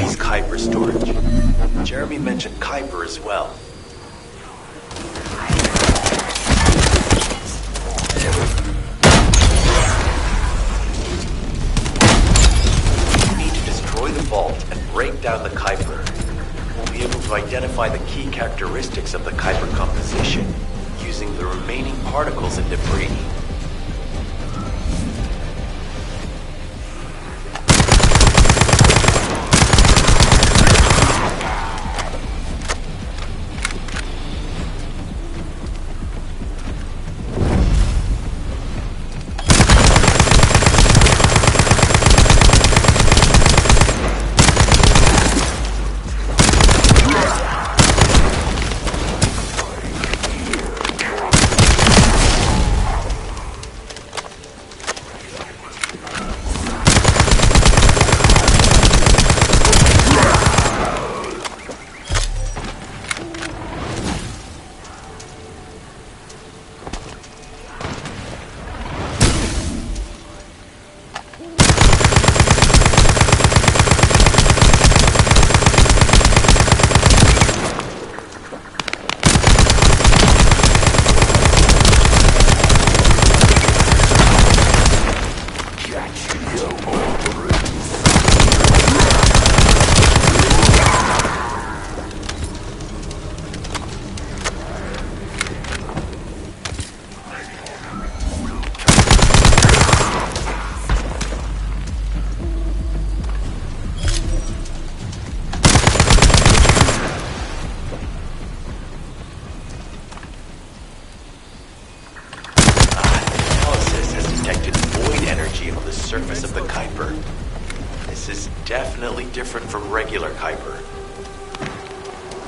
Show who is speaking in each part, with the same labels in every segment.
Speaker 1: enemy's Kuiper storage. Jeremy mentioned Kuiper as well. We need to destroy the vault and break down the Kuiper. We'll be able to identify the key characteristics of the Kuiper composition using the remaining particles and debris. Surface of the Kuiper. This is definitely different from regular Kuiper.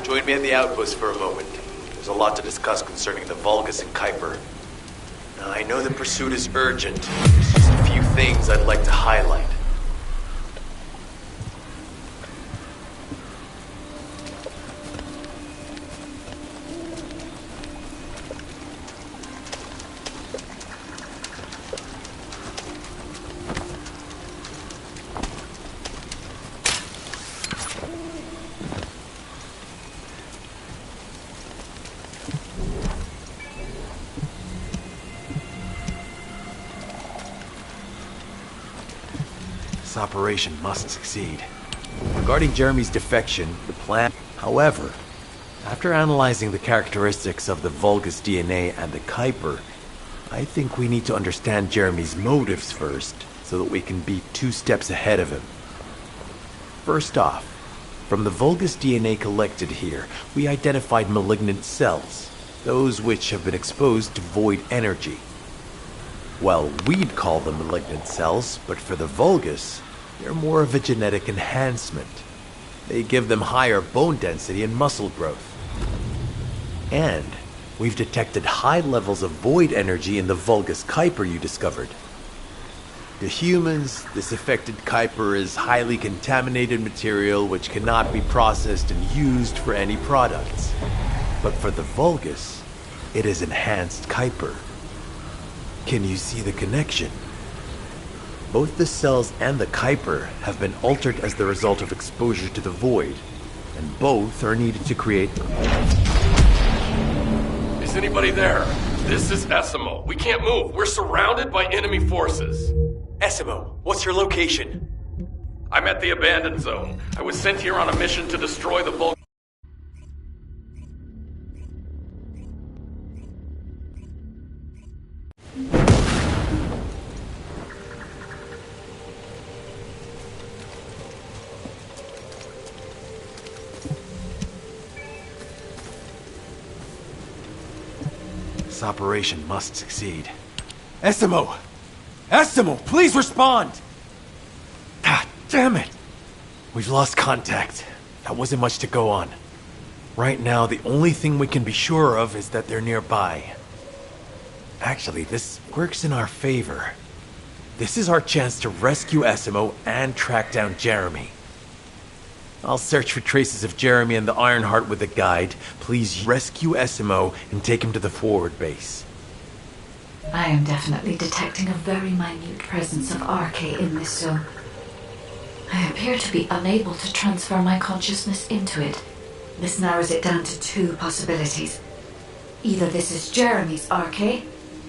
Speaker 1: Join me at the outpost for a moment. There's a lot to discuss concerning the Vulgus and Kuiper. Now, I know the pursuit is urgent. There's just a few things I'd like to highlight. This operation must succeed. Regarding Jeremy's defection, the plan... However, after analyzing the characteristics of the Vulgus DNA and the Kuiper, I think we need to understand Jeremy's motives first, so that we can be 2 steps ahead of him. First off, from the Vulgus DNA collected here, we identified malignant cells, those which have been exposed to void energy. Well, we'd call them malignant cells, but for the Vulgus, they're more of a genetic enhancement. They give them higher bone density and muscle growth. And we've detected high levels of void energy in the Vulgus Kuiper you discovered. To humans, this affected Kuiper is highly contaminated material which cannot be processed and used for any products. But for the Vulgus, it is enhanced Kuiper. Can you see the connection? Both the cells and the Kuiper have been altered as the result of exposure to the void, and both are needed to create...
Speaker 2: Is anybody there? This is Essimo. We can't move. We're surrounded by enemy forces.
Speaker 1: Essimo, what's your location?
Speaker 2: I'm at the abandoned zone. I was sent here on a mission to destroy the Vulgus.
Speaker 1: This operation must succeed. Essimo! Essimo, please respond! Ah, damn it! We've lost contact. That wasn't much to go on. Right now, the only thing we can be sure of is that they're nearby. Actually, this works in our favor. This is our chance to rescue Essimo and track down Jeremy. I'll search for traces of Jeremy and the Ironheart with a guide. Please rescue Essimo and take him to the forward base.
Speaker 3: I am definitely detecting a very minute presence of RK in this zone. I appear to be unable to transfer my consciousness into it. This narrows it down to two possibilities. Either this is Jeremy's Arche,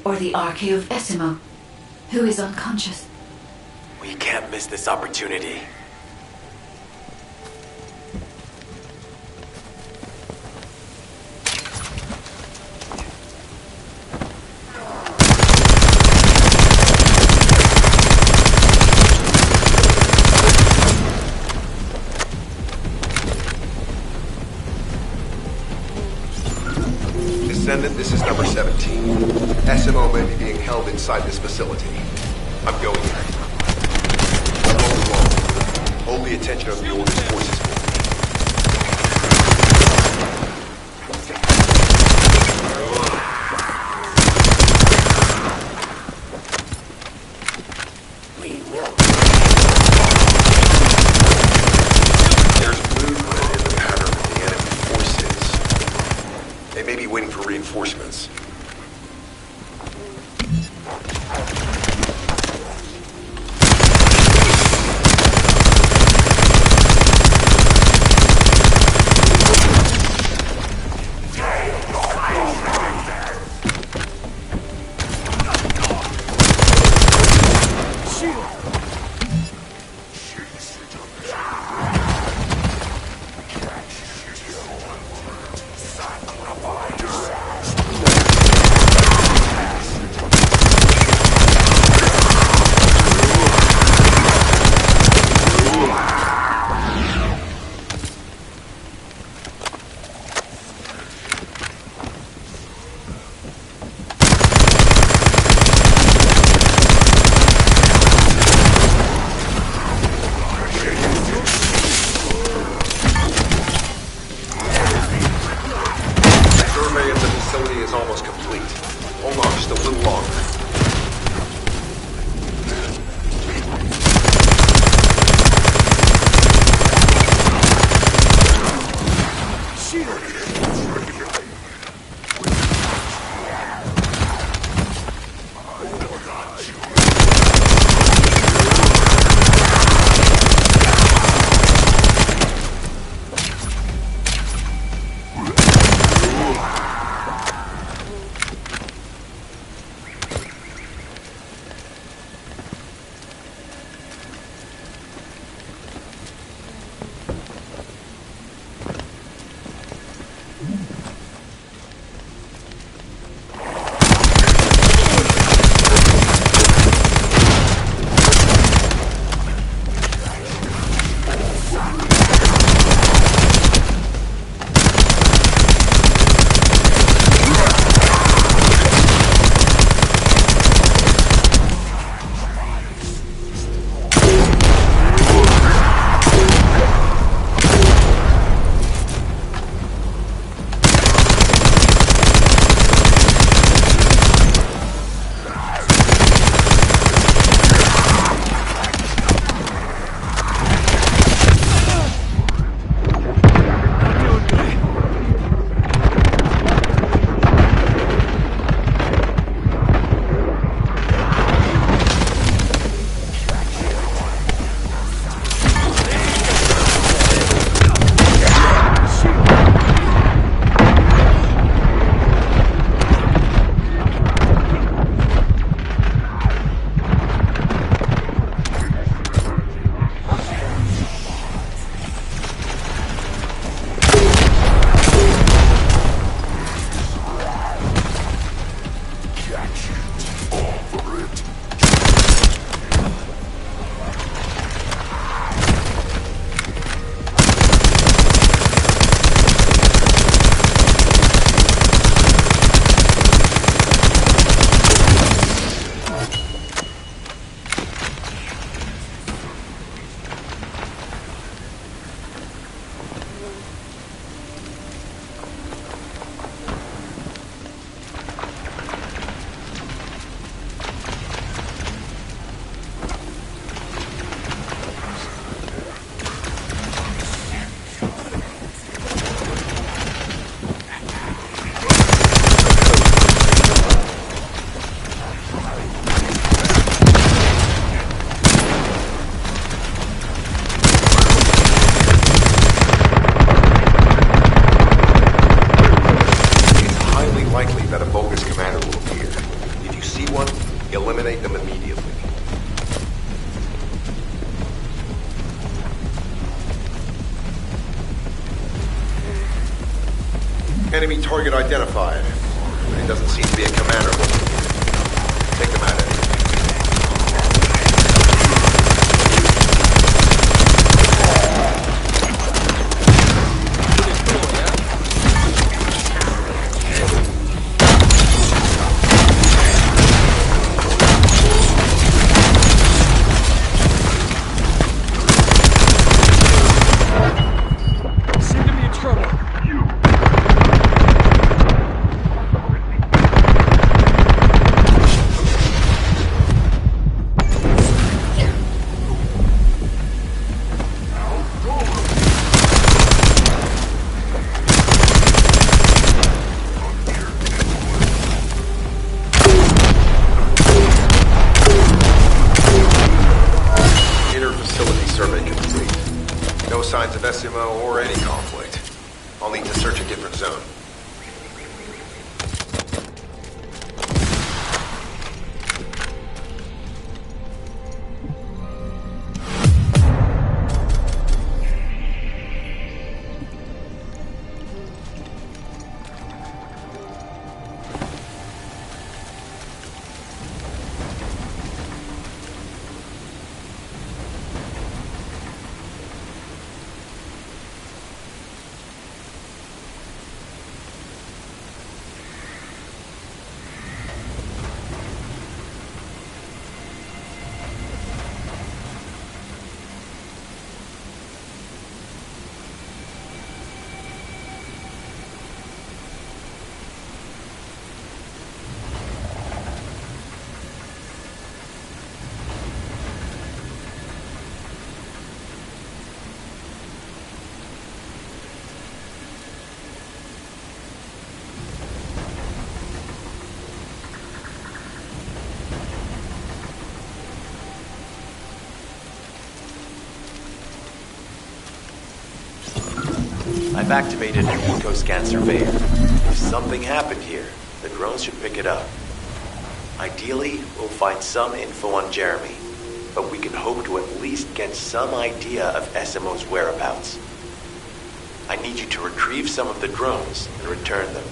Speaker 3: or the Arche of Esimo, who is unconscious.
Speaker 1: We can't miss this opportunity.
Speaker 4: Descendant, this is number 17. SMO may be being held inside this facility. I'm going there. I'm going alone. Hold the attention of the Order's forces for me. There's movement in the pattern of the enemy forces. They may be waiting for reinforcements. Enemy target identified. But it doesn't seem to be a commander. Take them at it. Signs of SMO or any conflict. I'll need to search a different zone.
Speaker 1: I've activated an eco-scan surveyor. If something happened here, the drones should pick it up. Ideally, we'll find some info on Jeremy, but we can hope to at least get some idea of SMO's whereabouts. I need you to retrieve some of the drones and return them.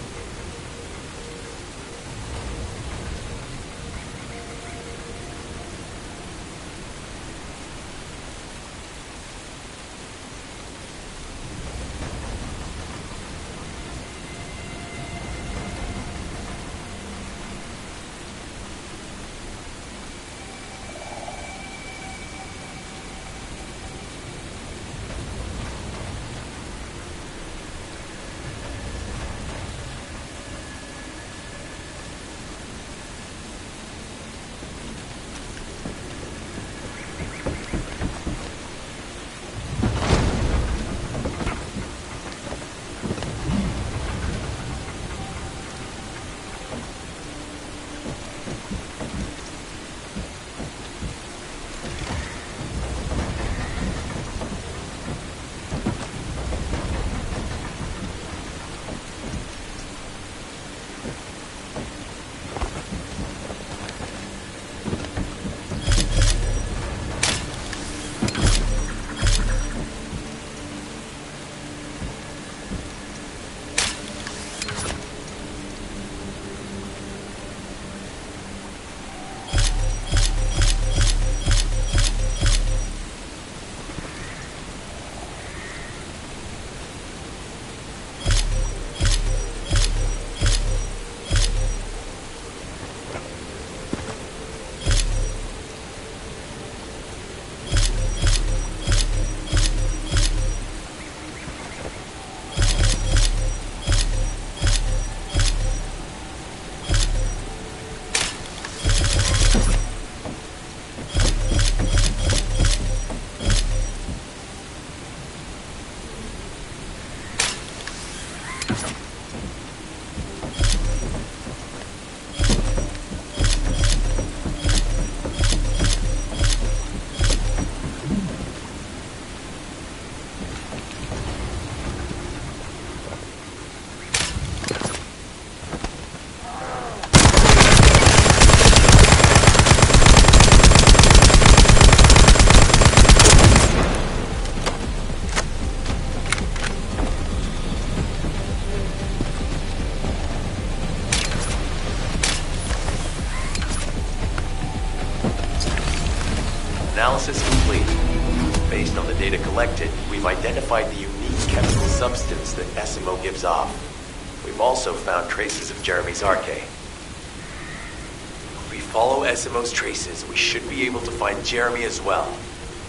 Speaker 1: Analysis complete. Based on the data collected, we've identified the unique chemical substance that SMO gives off. We've also found traces of Jeremy's arche. If we follow SMO's traces, we should be able to find Jeremy as well.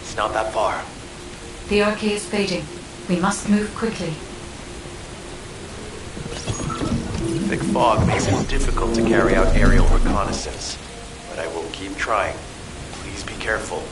Speaker 1: It's not that far.
Speaker 3: The arche is fading. We must move quickly.
Speaker 1: Thick fog makes it difficult to carry out aerial reconnaissance, but I will keep trying. Please be careful.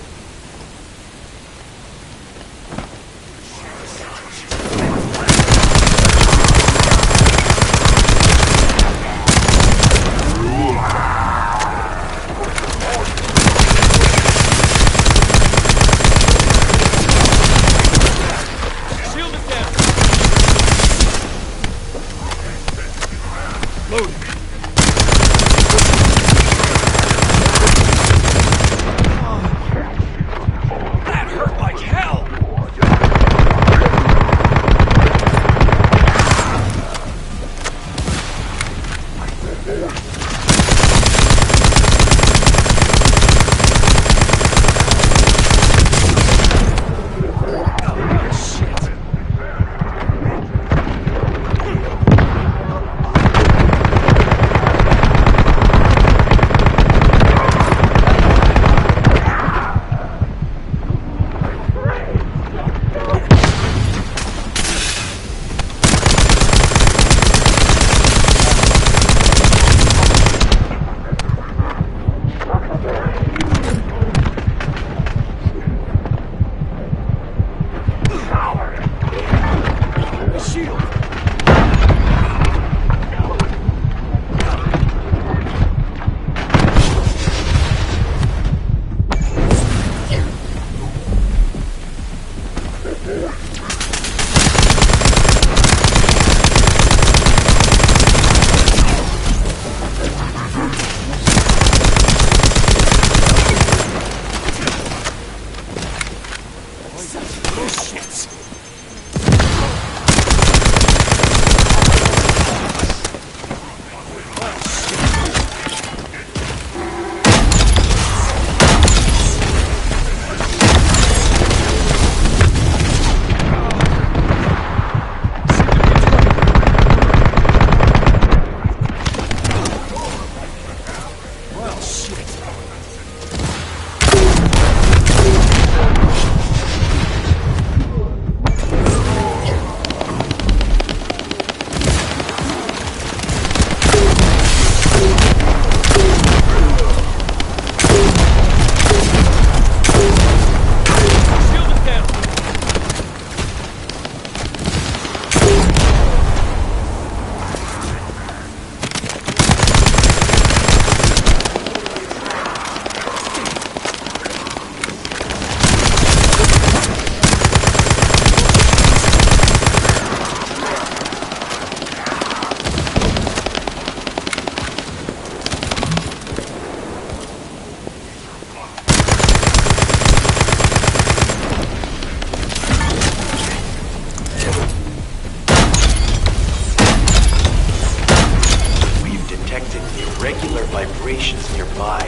Speaker 1: vibrations nearby.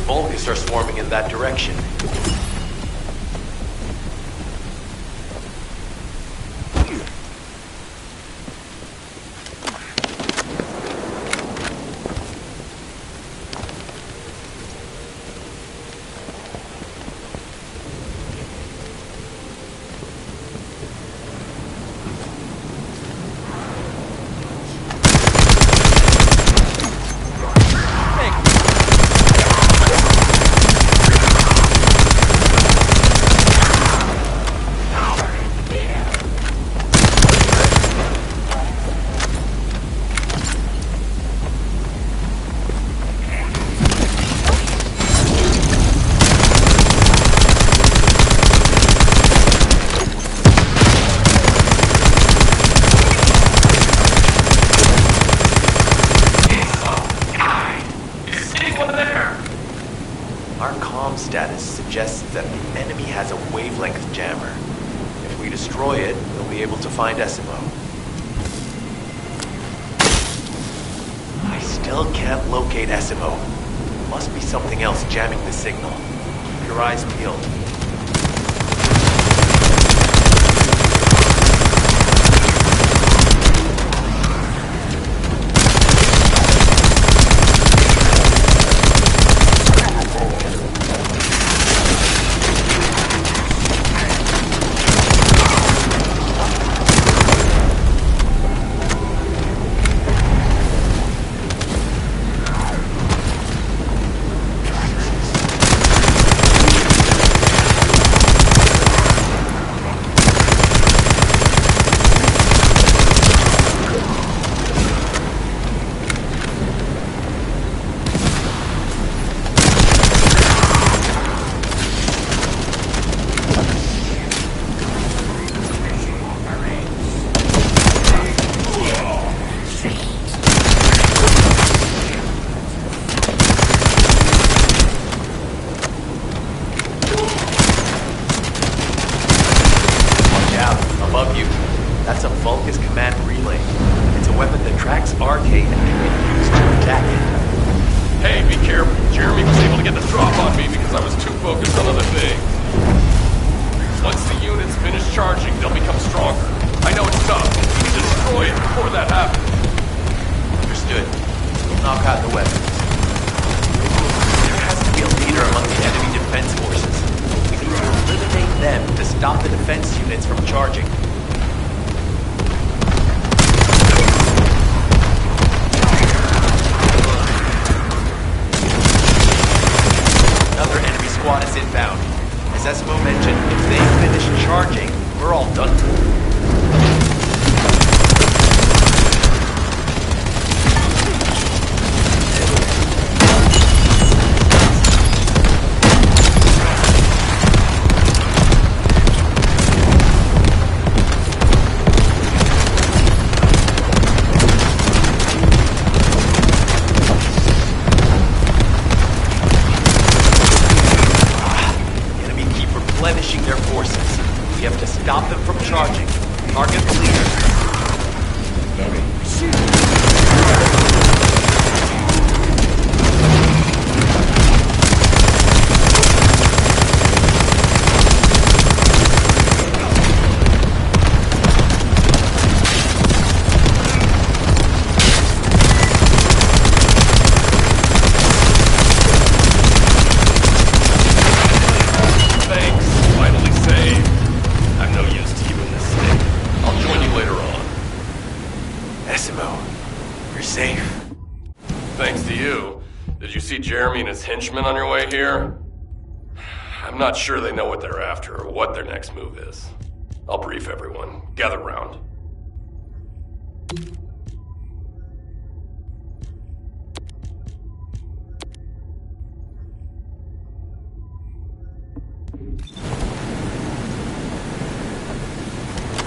Speaker 1: Vulgus are swarming in that direction. Our comm status suggests that the enemy has a wavelength jammer. If we destroy it, we'll be able to find Esimo. I still can't locate Esimo. Must be something else jamming the signal. Keep your eyes peeled. Above you, that's a Vulgus command relay. It's a weapon that tracks Arcade and can be used to attack it.
Speaker 2: Hey, be careful. Jeremy was able to get the drop on me because I was too focused on other things. Once the units finish charging, they'll become stronger. I know it's tough. We can destroy it before that happens.
Speaker 1: Understood. We'll knock out the weapons. There has to be a leader among the enemy defense forces. We need to eliminate them to stop the defense units from charging. Another enemy squad is inbound. As Esmo mentioned, if they finish charging, we're all done for. Replenishing their forces. We have to stop them from charging. Target the leader. You're safe.
Speaker 2: Thanks to you. Did you see Jeremy and his henchmen on your way here? I'm not sure they know what they're after or what their next move is. I'll brief everyone. Gather round.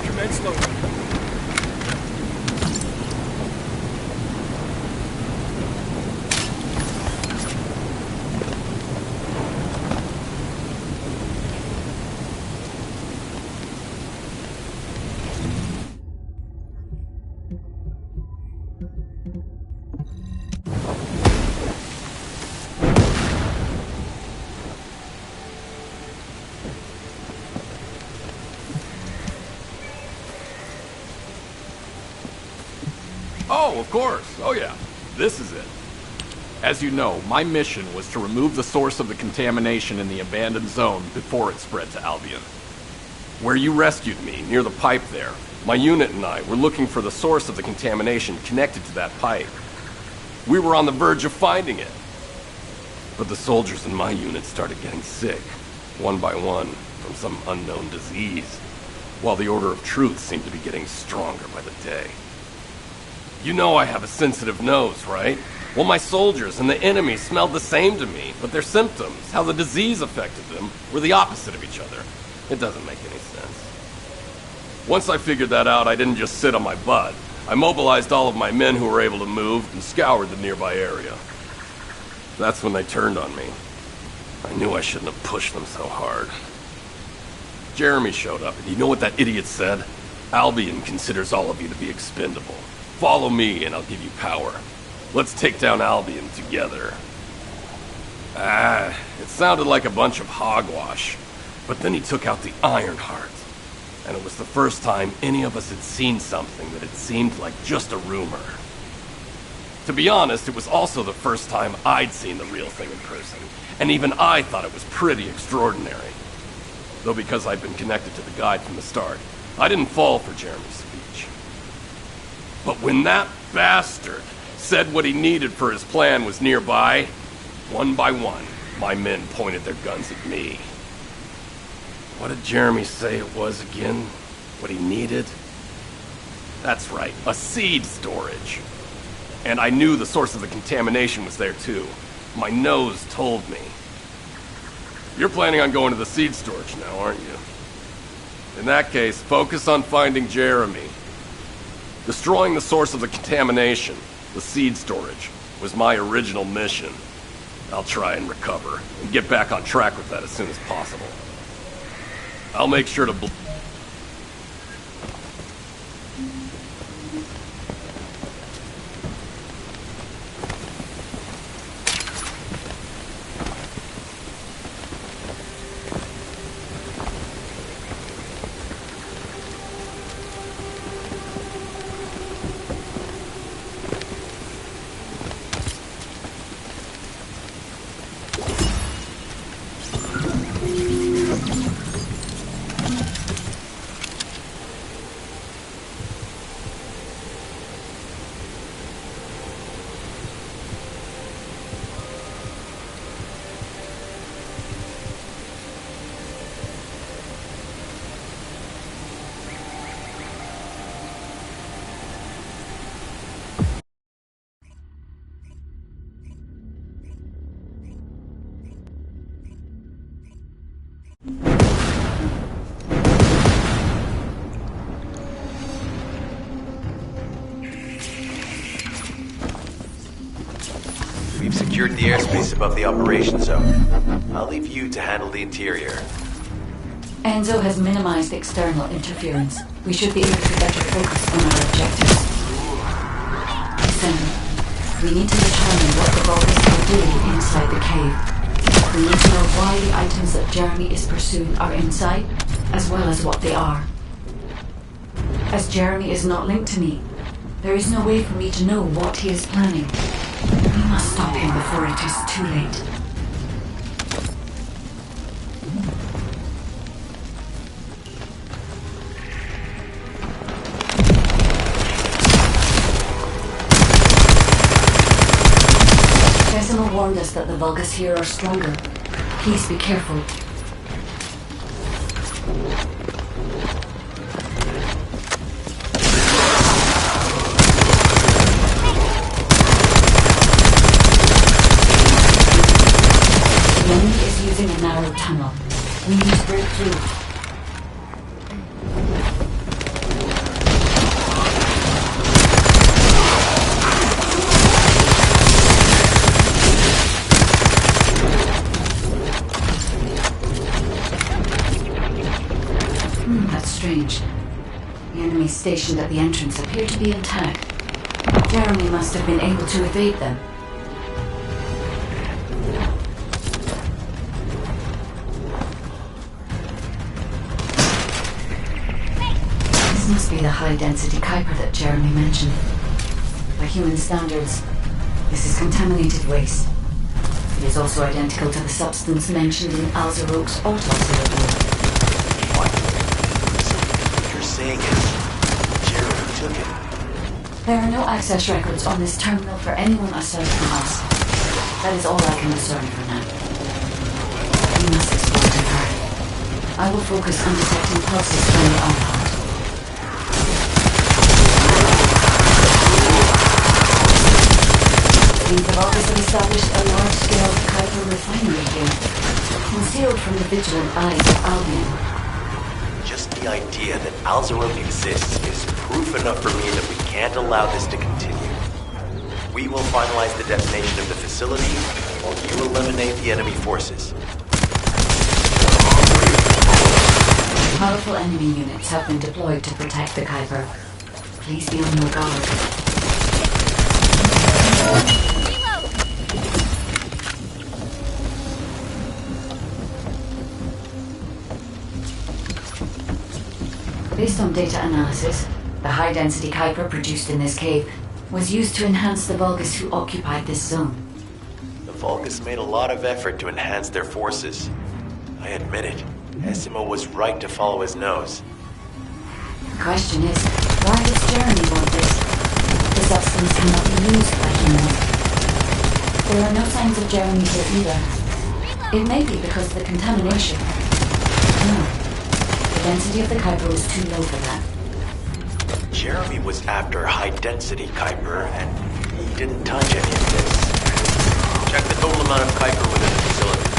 Speaker 5: Commence loading.
Speaker 2: Oh, of course. Oh, yeah. This is it. As you know, my mission was to remove the source of the contamination in the abandoned zone before it spread to Albion. Where you rescued me, near the pipe there, my unit and I were looking for the source of the contamination connected to that pipe. We were on the verge of finding it. But the soldiers in my unit started getting sick, one by one, from some unknown disease, while the Order of Truth seemed to be getting stronger by the day. You know I have a sensitive nose, right? Well, my soldiers and the enemy smelled the same to me, but their symptoms, how the disease affected them, were the opposite of each other. It doesn't make any sense. Once I figured that out, I didn't just sit on my butt. I mobilized all of my men who were able to move and scoured the nearby area. That's when they turned on me. I knew I shouldn't have pushed them so hard. Jeremy showed up, and you know what that idiot said? Albion considers all of you to be expendable. Follow me and I'll give you power. Let's take down Albion together.
Speaker 5: It sounded like a bunch of hogwash. But then he took out the Ironheart. And it was the first time any of us had seen something that had seemed like just a rumor. To be honest, it was also the first time I'd seen the real thing in person, and even I thought it was pretty extraordinary. Though because I'd been connected to the guide from the start, I didn't fall for Jeremy's speech. But when that bastard said what he needed for his plan was nearby, one by one, my men pointed their guns at me. What did Jeremy say it was again? What he needed? That's right, a seed storage. And I knew the source of the contamination was there too. My nose told me. You're planning on going to the seed storage now, aren't you? In that case, focus on finding Jeremy. Destroying the source of the contamination, the seed storage, was my original mission. I'll try and recover, and get back on track with that as soon as possible. I'll make sure to...
Speaker 1: We've secured the airspace above the operation zone. I'll leave you to handle the interior.
Speaker 3: Enzo has minimized external interference. We should be able to better focus on our objectives. Descendant, we need to determine what the Vulgus are doing inside the cave. We need to know why the items that Jeremy is pursuing are inside, as well as what they are. As Jeremy is not linked to me, there is no way for me to know what he is planning. We must stop him before it is too late. Decima warned us that the Vulgus here are stronger. Please be careful. The enemy is using a narrow tunnel. We need to break through. That's strange. The enemies stationed at the entrance appear to be intact. Jeremy must have been able to evade them. This must be the high-density Kuiper that Jeremy mentioned. By human standards, this is contaminated waste. It is also identical to the substance mentioned in Alzarok's autopsy report.
Speaker 1: Saying is, Jeremy took it.
Speaker 3: There are no access records on this terminal for anyone aside from us. That is all I can discern for now. We must explore deeper. I will focus on detecting pulses from the Ironheart. The Vulgus have established a large-scale Kuiper refinery here, concealed from the vigilant eyes of Albion.
Speaker 1: Just the idea that Alzarok exists is proof enough for me that we can't allow this to continue. We will finalize the detonation of the facility while you eliminate the enemy forces.
Speaker 3: Powerful enemy units have been deployed to protect the Kuiper. Please be on your guard. Based on data analysis, the high-density Kuiper produced in this cave was used to enhance the Vulgus who occupied this zone.
Speaker 1: The Vulgus made a lot of effort to enhance their forces. I admit it. Essimo was right to follow his nose.
Speaker 3: The question is, why does Jeremy want this? The substance cannot be used by humans. There are no signs of Jeremy here either. It may be because of the contamination. No. The density of the Kuiper was too low for that.
Speaker 1: Jeremy was after high-density Kuiper, and he didn't touch any of this. Check the total amount of Kuiper within the facility.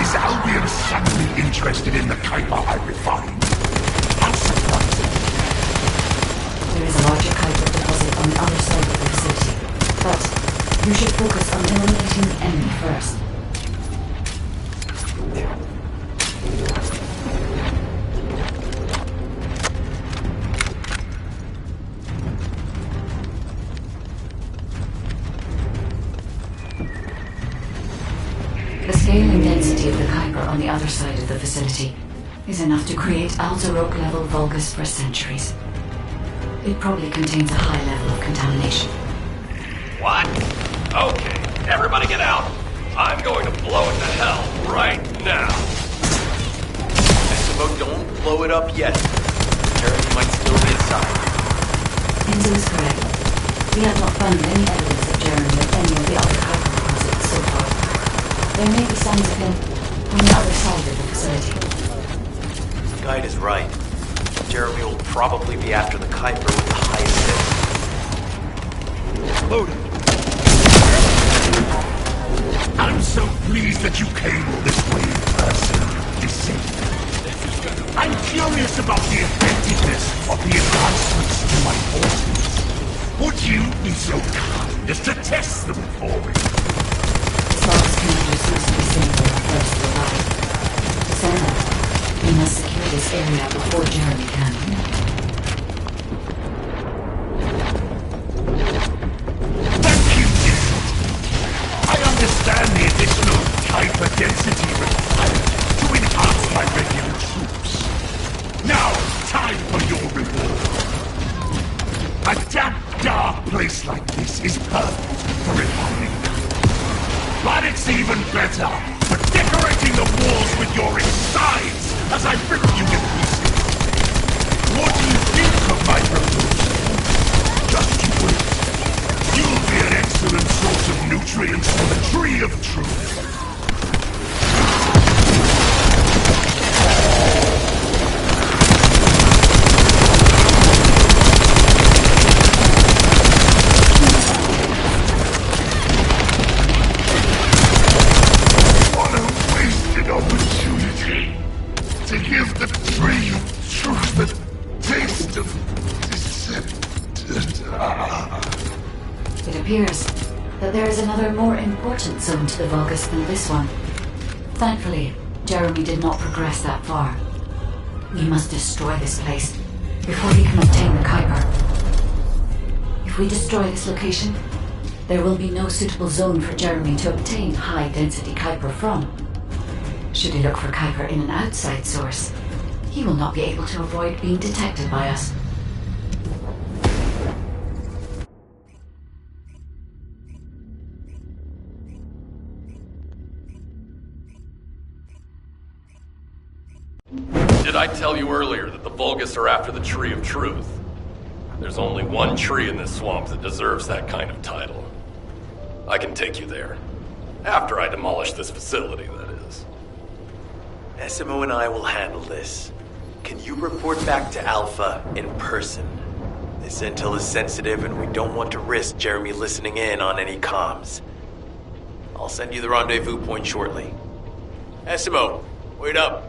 Speaker 6: Is Albion suddenly interested in the Kuiper I refined? How surprising.
Speaker 3: There is a larger Kuiper deposit on the other side of the facility. But you should focus on eliminating the enemy first. The scale and density of the Kuiper on the other side of the facility is enough to create Altaroc-level Vulgus for centuries. It probably contains a high level of contamination.
Speaker 5: What? Okay, everybody get out. I'm going to blow it to hell right now.
Speaker 1: Essimo, don't blow it up yet. Jeremy might still be inside.
Speaker 3: Enzo is correct. We have not found any evidence of Jeremy or any of the other Kuiper deposits so far. There may be signs of him on the other side of the facility.
Speaker 1: Guide is right. Jeremy will probably be after the Kuiper with the highest hit.
Speaker 6: Loaded. I'm so pleased that you came all this way in person. You see, I'm curious about the effectiveness of the enhancements to my forces. Would you be so kind as to test them for me?
Speaker 3: As long as commanders seems to be safe when first arrive. Descendant, we must secure this area before Jeremy can.
Speaker 6: Understand the additional Kuiper density required to enhance my regular troops. Now, time for your reward. A damp, dark place like this is perfect for refining. But it's even better for decorating the walls with your insides as I rip you to pieces. What do you think of my proposal? Just you wait. You'll be an excellent source of nutrients for the Tree of Truth. What a wasted opportunity to give the Tree of Truth a taste of deception.
Speaker 3: It appears that there is another more important zone to the Vulgus than this one. Thankfully, Jeremy did not progress that far. We must destroy this place before he can obtain the Kuiper. If we destroy this location, there will be no suitable zone for Jeremy to obtain high-density Kuiper from. Should he look for Kuiper in an outside source, he will not be able to avoid being detected by us.
Speaker 5: Did I tell you earlier that the Vulgus are after the Tree of Truth? There's only one tree in this swamp that deserves that kind of title. I can take you there. After I demolish this facility, that is.
Speaker 1: Essimo and I will handle this. Can you report back to Alpha in person? This intel is sensitive and we don't want to risk Jeremy listening in on any comms. I'll send you the rendezvous point shortly. Essimo, wait up.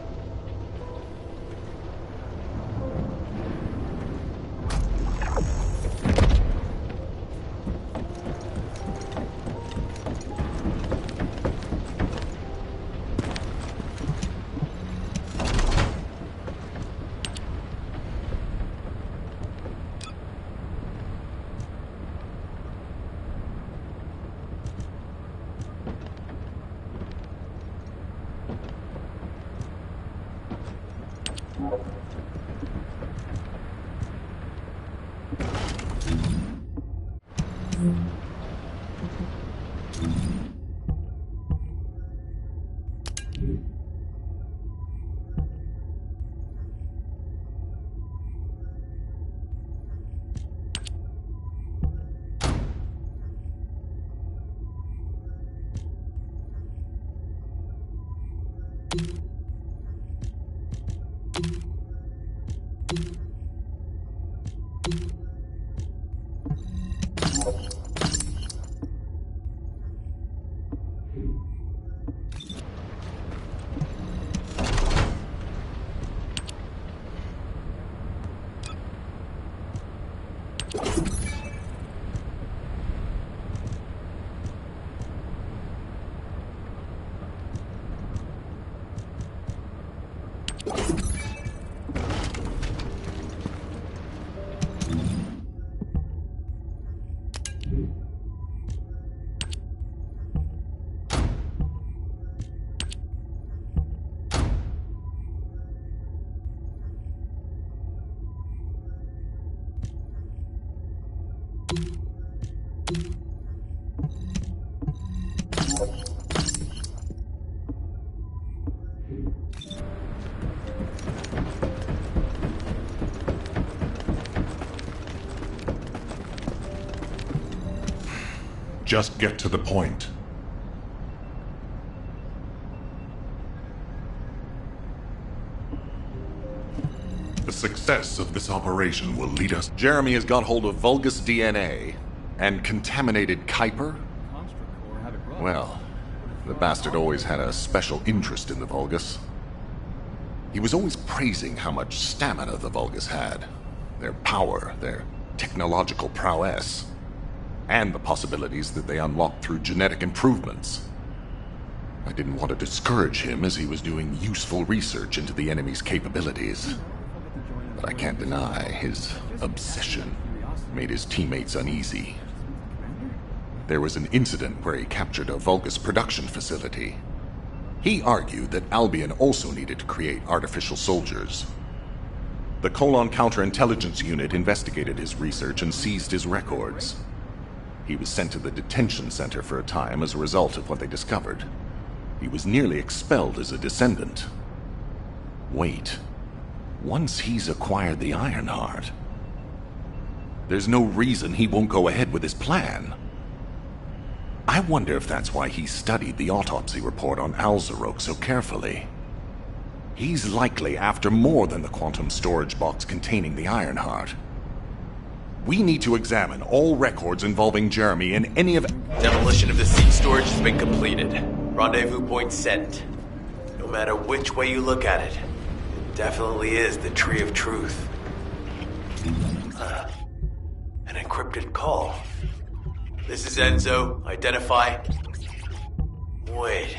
Speaker 6: Just get to the point. The success of this operation will lead us...
Speaker 7: Jeremy has got hold of Vulgus DNA and contaminated Kuiper? Well, the bastard always had a special interest in the Vulgus. He was always praising how much stamina the Vulgus had, their power, their technological prowess, and the possibilities that they unlocked through genetic improvements. I didn't want to discourage him as he was doing useful research into the enemy's capabilities. But I can't deny his obsession made his teammates uneasy. There was an incident where he captured a Vulgus production facility. He argued that Albion also needed to create artificial soldiers. The Colon Counterintelligence Unit investigated his research and seized his records. He was sent to the detention center for a time as a result of what they discovered. He was nearly expelled as a descendant. Wait. Once he's acquired the Ironheart, there's no reason he won't go ahead with his plan. I wonder if that's why he studied the autopsy report on Alzarok so carefully. He's likely after more than the quantum storage box containing the Ironheart. We need to examine all records involving Jeremy in any of...
Speaker 1: Demolition of the seed storage has been completed. Rendezvous point set. No matter which way you look at it, it definitely is the Tree of Truth. An encrypted call. This is Enzo. Identify. Wait.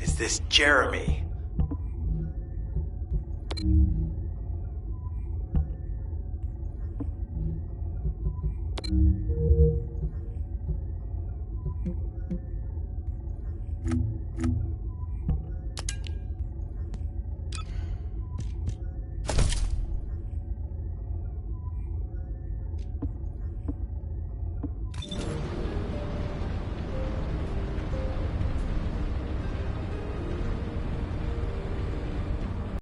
Speaker 1: Is this Jeremy?